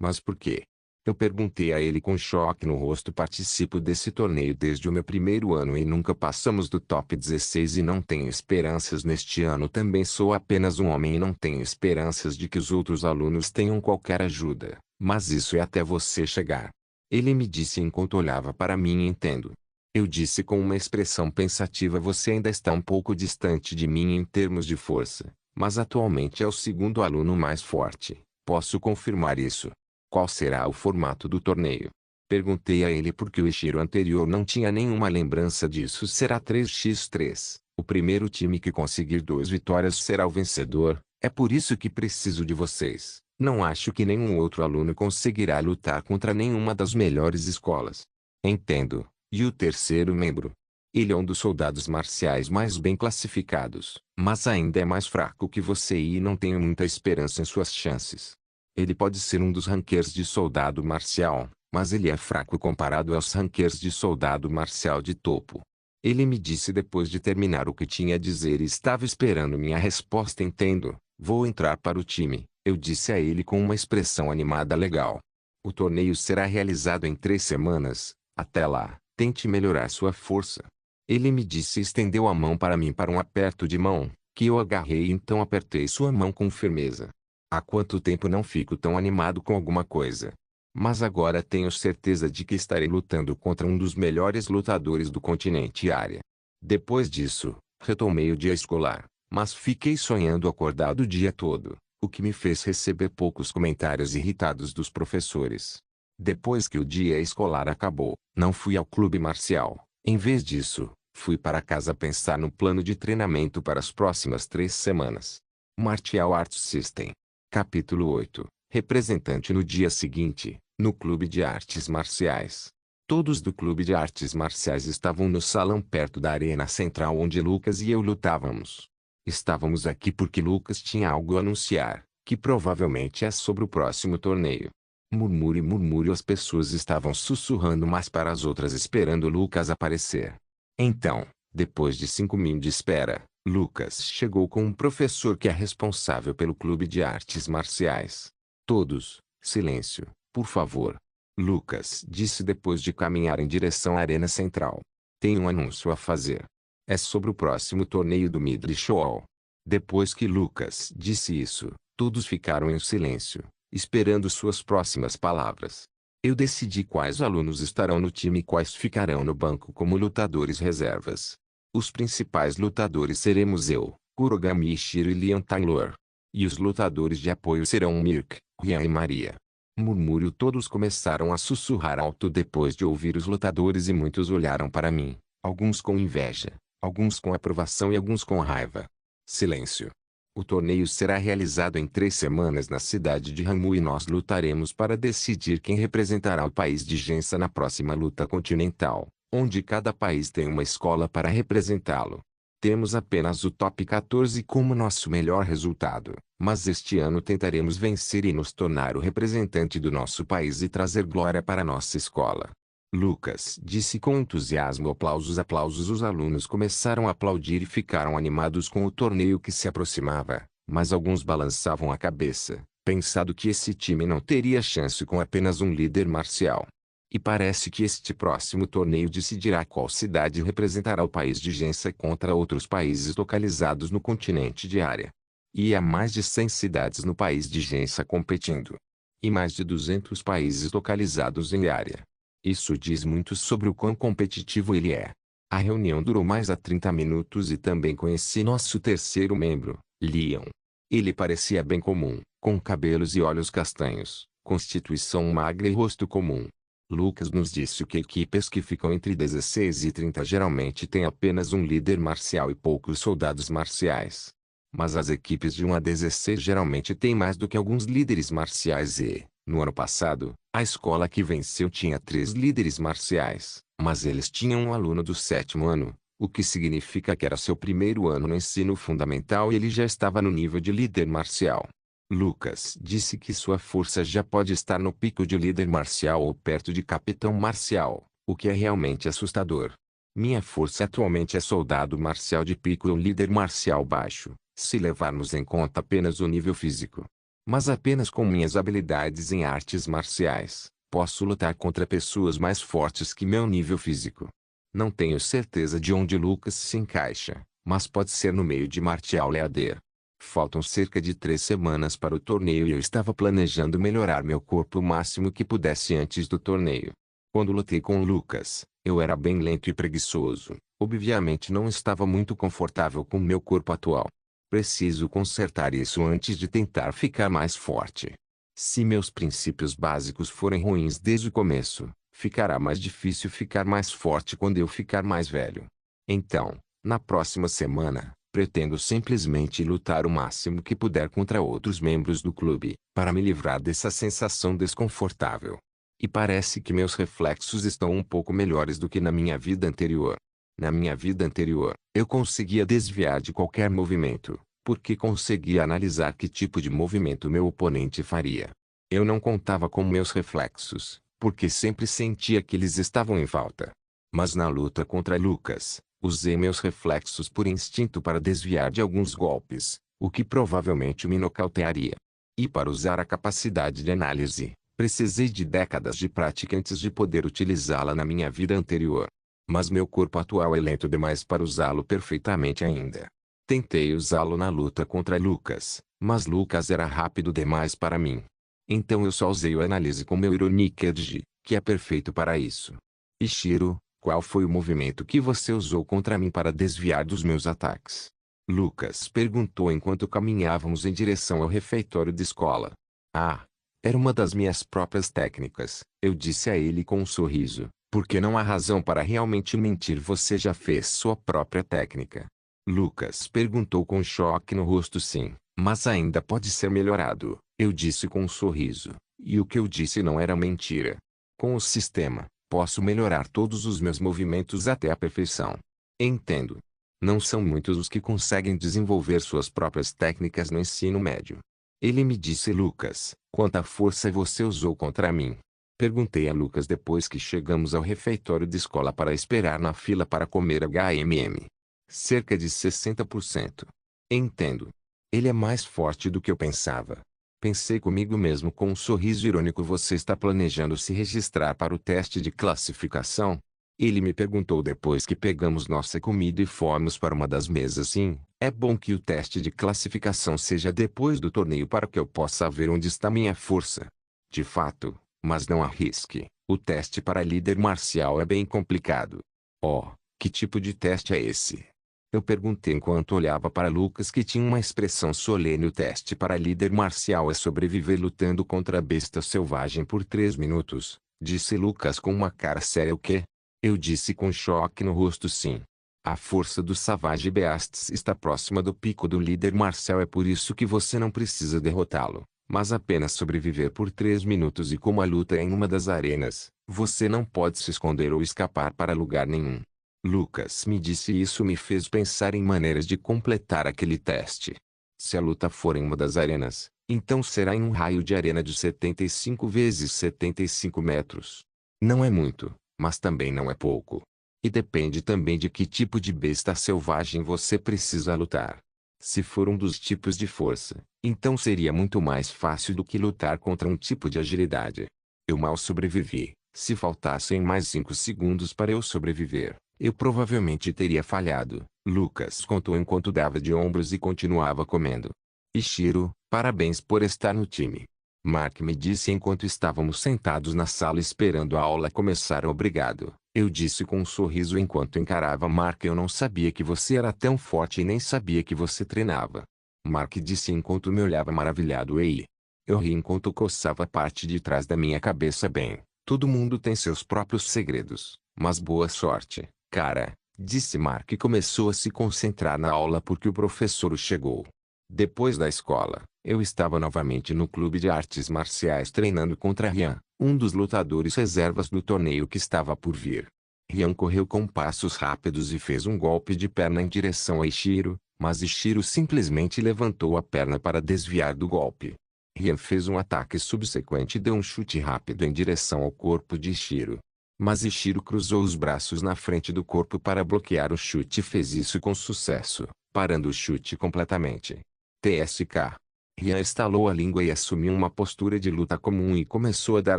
Mas por quê? Eu perguntei a ele com choque no rosto. Participo desse torneio desde o meu primeiro ano e nunca passamos do top 16 e não tenho esperanças neste ano. Também sou apenas um homem e não tenho esperanças de que os outros alunos tenham qualquer ajuda, mas isso é até você chegar. Ele me disse enquanto olhava para mim. Entendo. Eu disse com uma expressão pensativa. Você ainda está um pouco distante de mim em termos de força, mas atualmente é o segundo aluno mais forte. Posso confirmar isso. Qual será o formato do torneio? Perguntei a ele porque o Ishiro anterior não tinha nenhuma lembrança disso. Será 3x3. O primeiro time que conseguir 2 vitórias será o vencedor. É por isso que preciso de vocês. Não acho que nenhum outro aluno conseguirá lutar contra nenhuma das melhores escolas. Entendo. E o terceiro membro? Ele é um dos soldados marciais mais bem classificados, mas ainda é mais fraco que você e não tenho muita esperança em suas chances. Ele pode ser um dos rankers de soldado marcial, mas ele é fraco comparado aos rankers de soldado marcial de topo. Ele me disse depois de terminar o que tinha a dizer e estava esperando minha resposta. Entendo, vou entrar para o time, eu disse a ele com uma expressão animada. Legal. O torneio será realizado em 3 semanas, até lá, tente melhorar sua força. Ele me disse e estendeu a mão para mim para um aperto de mão, que eu agarrei e então apertei sua mão com firmeza. Há quanto tempo não fico tão animado com alguma coisa? Mas agora tenho certeza de que estarei lutando contra um dos melhores lutadores do continente área. Depois disso, retomei o dia escolar, mas fiquei sonhando acordado o dia todo, o que me fez receber poucos comentários irritados dos professores. Depois que o dia escolar acabou, não fui ao clube marcial. Em vez disso, fui para casa pensar no plano de treinamento para as próximas 3 semanas. Martial Arts System. Capítulo 8. Representante. No dia seguinte, no Clube de Artes Marciais. Todos do Clube de Artes Marciais estavam no salão perto da arena central onde Lucas e eu lutávamos. Estávamos aqui porque Lucas tinha algo a anunciar, que provavelmente é sobre o próximo torneio. Murmúrio e murmúrio. As pessoas estavam sussurrando umas para as outras esperando Lucas aparecer. Então, depois de 5 minutos de espera, Lucas chegou com um professor que é responsável pelo Clube de Artes Marciais. Todos, silêncio, por favor. Lucas disse depois de caminhar em direção à arena central. Tenho um anúncio a fazer. É sobre o próximo torneio do Midley Show. Depois que Lucas disse isso, todos ficaram em silêncio, esperando suas próximas palavras. Eu decidi quais alunos estarão no time e quais ficarão no banco como lutadores reservas. Os principais lutadores seremos eu, Kurogami Ishiro e Leon Taylor. E os lutadores de apoio serão Mirk, Rian e Maria. Murmúrio. Todos começaram a sussurrar alto depois de ouvir os lutadores e muitos olharam para mim, alguns com inveja, alguns com aprovação e alguns com raiva. Silêncio. O torneio será realizado em 3 semanas na cidade de Ramu e nós lutaremos para decidir quem representará o país de Gensa na próxima luta continental, onde cada país tem uma escola para representá-lo. Temos apenas o top 14 como nosso melhor resultado, mas este ano tentaremos vencer e nos tornar o representante do nosso país e trazer glória para nossa escola. Lucas disse com entusiasmo. Aplausos. Aplausos. Os alunos começaram a aplaudir e ficaram animados com o torneio que se aproximava, mas alguns balançavam a cabeça, pensando que esse time não teria chance com apenas um líder marcial. E parece que este próximo torneio decidirá qual cidade representará o país de Gensa contra outros países localizados no continente de Área. E há mais de 100 cidades no país de Gensa competindo. E mais de 200 países localizados em Área. Isso diz muito sobre o quão competitivo ele é. A reunião durou mais de 30 minutos e também conheci nosso terceiro membro, Leon. Ele parecia bem comum, com cabelos e olhos castanhos, constituição magra e rosto comum. Lucas nos disse que equipes que ficam entre 16 e 30 geralmente têm apenas um líder marcial e poucos soldados marciais. Mas as equipes de 1 a 16 geralmente têm mais do que alguns líderes marciais e, no ano passado, a escola que venceu tinha 3 líderes marciais, mas eles tinham um aluno do 7º ano, o que significa que era seu primeiro ano no ensino fundamental e ele já estava no nível de líder marcial. Lucas disse que sua força já pode estar no pico de líder marcial ou perto de capitão marcial, o que é realmente assustador. Minha força atualmente é soldado marcial de pico ou líder marcial baixo, se levarmos em conta apenas o nível físico. Mas apenas com minhas habilidades em artes marciais, posso lutar contra pessoas mais fortes que meu nível físico. Não tenho certeza de onde Lucas se encaixa, mas pode ser no meio de martial leader. Faltam cerca de 3 semanas para o torneio e eu estava planejando melhorar meu corpo o máximo que pudesse antes do torneio. Quando lutei com Lucas, eu era bem lento e preguiçoso. Obviamente não estava muito confortável com meu corpo atual. Preciso consertar isso antes de tentar ficar mais forte. Se meus princípios básicos forem ruins desde o começo, ficará mais difícil ficar mais forte quando eu ficar mais velho. Então, na próxima semana, pretendo simplesmente lutar o máximo que puder contra outros membros do clube, para me livrar dessa sensação desconfortável. E parece que meus reflexos estão um pouco melhores do que na minha vida anterior. Na minha vida anterior, eu conseguia desviar de qualquer movimento, porque conseguia analisar que tipo de movimento meu oponente faria. Eu não contava com meus reflexos, porque sempre sentia que eles estavam em falta. Mas na luta contra Lucas, usei meus reflexos por instinto para desviar de alguns golpes, o que provavelmente me nocautearia. E para usar a capacidade de análise, precisei de décadas de prática antes de poder utilizá-la na minha vida anterior. Mas meu corpo atual é lento demais para usá-lo perfeitamente ainda. Tentei usá-lo na luta contra Lucas, mas Lucas era rápido demais para mim. Então eu só usei o análise com meu Ironicad, que é perfeito para isso. Ishiro, qual foi o movimento que você usou contra mim para desviar dos meus ataques? Lucas perguntou enquanto caminhávamos em direção ao refeitório da escola. Ah, era uma das minhas próprias técnicas, eu disse a ele com um sorriso, porque não há razão para realmente mentir. Você já fez sua própria técnica. Lucas perguntou com choque no rosto. Sim, mas ainda pode ser melhorado, eu disse com um sorriso, e o que eu disse não era mentira. Com o sistema, posso melhorar todos os meus movimentos até a perfeição. Entendo. Não são muitos os que conseguem desenvolver suas próprias técnicas no ensino médio. Ele me disse. Lucas, quanta força você usou contra mim? Perguntei a Lucas depois que chegamos ao refeitório da escola para esperar na fila para comer HMM. Cerca de 60%. Entendo. Ele é mais forte do que eu pensava. Pensei comigo mesmo com um sorriso irônico. Você está planejando se registrar para o teste de classificação? Ele me perguntou depois que pegamos nossa comida e fomos para uma das mesas. Sim, é bom que o teste de classificação seja depois do torneio para que eu possa ver onde está minha força. De fato, mas não arrisque. O teste para líder marcial é bem complicado. Oh, que tipo de teste é esse? Eu perguntei enquanto olhava para Lucas, que tinha uma expressão solene. O teste para líder marcial é sobreviver lutando contra a besta selvagem por 3 minutos, disse Lucas com uma cara séria. O quê? Eu disse com choque no rosto. Sim. A força do Savage Beasts está próxima do pico do líder marcial, é por isso que você não precisa derrotá-lo, mas apenas sobreviver por 3 minutos. E como a luta é em uma das arenas, você não pode se esconder ou escapar para lugar nenhum. Lucas me disse isso me fez pensar em maneiras de completar aquele teste. Se a luta for em uma das arenas, então será em um raio de arena de 75 vezes 75 metros. Não é muito, mas também não é pouco. E depende também de que tipo de besta selvagem você precisa lutar. Se for um dos tipos de força, então seria muito mais fácil do que lutar contra um tipo de agilidade. Eu mal sobrevivi. Se faltassem mais 5 segundos para eu sobreviver, eu provavelmente teria falhado, Lucas contou enquanto dava de ombros e continuava comendo. Ichiro, parabéns por estar no time. Mark me disse enquanto estávamos sentados na sala esperando a aula começar. Obrigado, eu disse com um sorriso enquanto encarava Mark. Eu não sabia que você era tão forte e nem sabia que você treinava. Mark disse enquanto me olhava maravilhado. Ei. Eu ri enquanto coçava a parte de trás da minha cabeça. Bem, todo mundo tem seus próprios segredos, mas boa sorte, cara, disse Mark e começou a se concentrar na aula porque o professor chegou. Depois da escola, eu estava novamente no clube de artes marciais treinando contra Ryan, um dos lutadores reservas do torneio que estava por vir. Ryan correu com passos rápidos e fez um golpe de perna em direção a Ichiro, mas Ichiro simplesmente levantou a perna para desviar do golpe. Ryan fez um ataque subsequente e deu um chute rápido em direção ao corpo de Ichiro. Mas Ichiro cruzou os braços na frente do corpo para bloquear o chute e fez isso com sucesso, parando o chute completamente. TSK. Ryan estalou a língua e assumiu uma postura de luta comum e começou a dar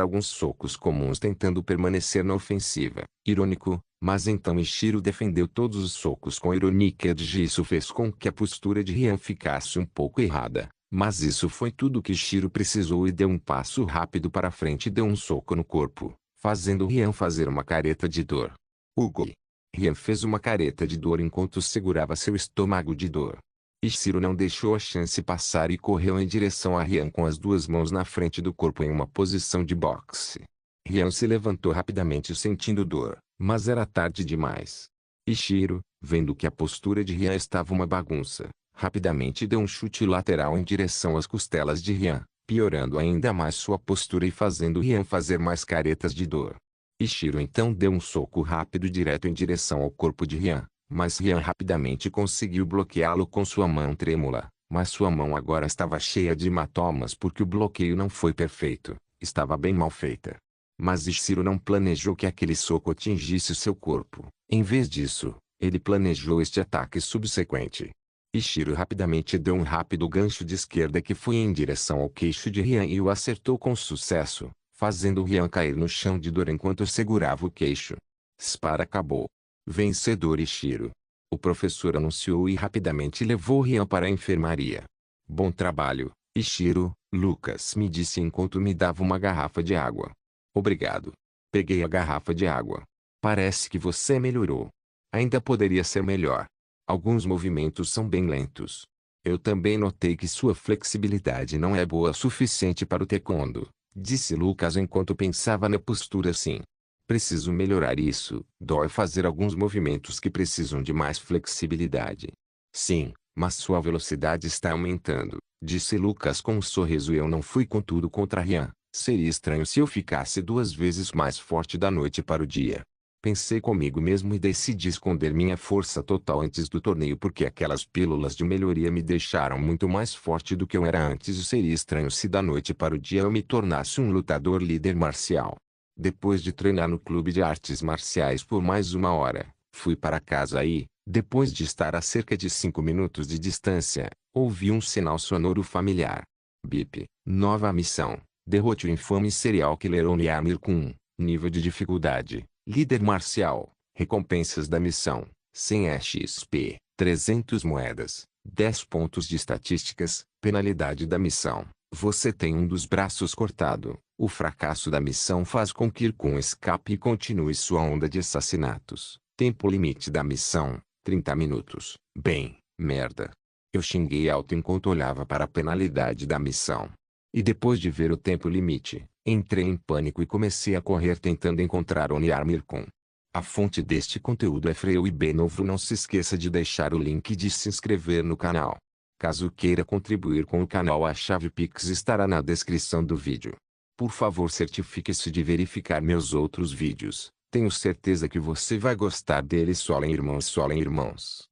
alguns socos comuns tentando permanecer na ofensiva. Irônico, mas então Ichiro defendeu todos os socos com ironia. Isso fez com que a postura de Ryan ficasse um pouco errada, mas isso foi tudo que Ichiro precisou e deu um passo rápido para frente e deu um soco no corpo, fazendo Ryan fazer uma careta de dor. Hugo. Ryan fez uma careta de dor enquanto segurava seu estômago de dor. Ichiro não deixou a chance passar e correu em direção a Ryan com as duas mãos na frente do corpo em uma posição de boxe. Ryan se levantou rapidamente sentindo dor, mas era tarde demais. Ichiro, vendo que a postura de Ryan estava uma bagunça, rapidamente deu um chute lateral em direção às costelas de Ryan, piorando ainda mais sua postura e fazendo Ryan fazer mais caretas de dor. Ichiro então deu um soco rápido direto em direção ao corpo de Ryan, mas Ryan rapidamente conseguiu bloqueá-lo com sua mão trêmula, mas sua mão agora estava cheia de hematomas porque o bloqueio não foi perfeito, estava bem mal feita. Mas Ichiro não planejou que aquele soco atingisse seu corpo. Em vez disso, ele planejou este ataque subsequente. Ichiro rapidamente deu um rápido gancho de esquerda que foi em direção ao queixo de Ryan e o acertou com sucesso, fazendo Ryan cair no chão de dor enquanto segurava o queixo. Spar acabou. Vencedor Ichiro. O professor anunciou e rapidamente levou Ryan para a enfermaria. Bom trabalho, Ichiro, Lucas me disse enquanto me dava uma garrafa de água. Obrigado. Peguei a garrafa de água. Parece que você melhorou. Ainda poderia ser melhor. Alguns movimentos são bem lentos. Eu também notei que sua flexibilidade não é boa o suficiente para o taekwondo, disse Lucas enquanto pensava na postura. Sim. Preciso melhorar isso. Dói fazer alguns movimentos que precisam de mais flexibilidade. Sim, mas sua velocidade está aumentando, disse Lucas com um sorriso. Eu não fui com tudo contra Ryan. Seria estranho se eu ficasse 2 vezes mais forte da noite para o dia. Pensei comigo mesmo e decidi esconder minha força total antes do torneio porque aquelas pílulas de melhoria me deixaram muito mais forte do que eu era antes e seria estranho se da noite para o dia eu me tornasse um lutador líder marcial. Depois de treinar no clube de artes marciais por mais 1 hora, fui para casa e, depois de estar a cerca de 5 minutos de distância, ouvi um sinal sonoro familiar. Bip, nova missão. Derrote o infame serial killer Onyamir com nível de dificuldade, líder marcial, recompensas da missão, 100 XP, 300 moedas, 10 pontos de estatísticas, penalidade da missão, você tem um dos braços cortado, o fracasso da missão faz com que Irkun escape e continue sua onda de assassinatos, tempo limite da missão, 30 minutos. Bem, merda. Eu xinguei alto enquanto olhava para a penalidade da missão. E depois de ver o tempo limite, entrei em pânico e comecei a correr tentando encontrar Oniar Mircon. A fonte deste conteúdo é Freu e Benovo. Não se esqueça de deixar o link e de se inscrever no canal. Caso queira contribuir com o canal, a chave Pix estará na descrição do vídeo. Por favor, certifique-se de verificar meus outros vídeos. Tenho certeza que você vai gostar deles. Solem irmãos, solem irmãos.